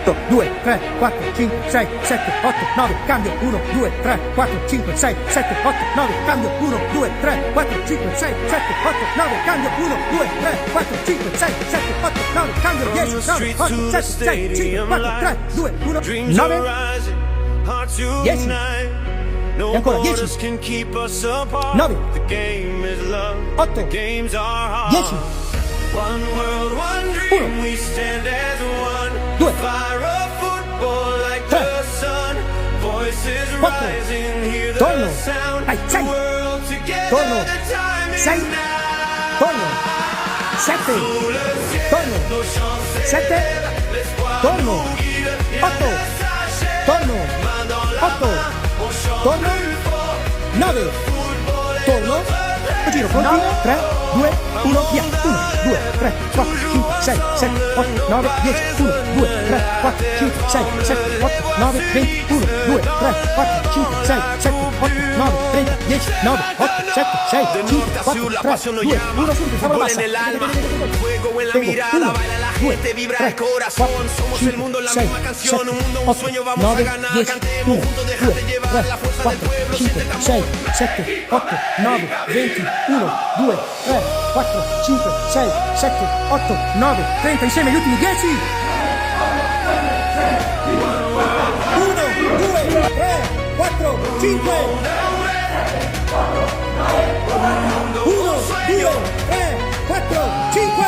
1, 2, 3, 4, 5, 6, 7, 8, 9, cambio, 1, 2, 3, 4, 5, 6, 7, 8, 9, cambio, 1, 2, 3, 4, 5, 6, 7, 8, 9, cambio, 1, 2, 3, 4, 5, 6, 7, 8, 9, cambio, 10, 9, 8, 7, 6, 5, 4, 3, 2, 1, 9, 10. E ancora 10, 9, 8, 10, 1, 2, 3, 4, torno, vai, 6, torno, 6, torno, 7, torno, 7, torno, 8, torno, 8, torno, 9, torno, giro, continuo, 3, 2, 1, via, 1, 2, 3, 4, 5, 6, 7, 8, 9, 10, 1, 2, 3, 4, 5, 6, 7, 8, 9, 20, 1, 2, 3, 4, 5, 6, 7, 8, 9, 30, 10, 9, 8, 7, 6, 5, 4, 3, 2, 1, subito, siamo alla bassa. Fuego en la mirada, baila la gente, vibra el corazón. Somos el mundo, la misma canción, un mundo, un sueño, vamos a ganar. Cantemos juntos, déjate llevar la fuerza del pueblo. 5, 6, 7, 8, 9, 20, 1, 2, 3, 4, 5, 6, 7, 8, 9, 30, insieme gli ultimi 10. 1, 2, 3, 4, 5. 1, 2, 3, 4, 5.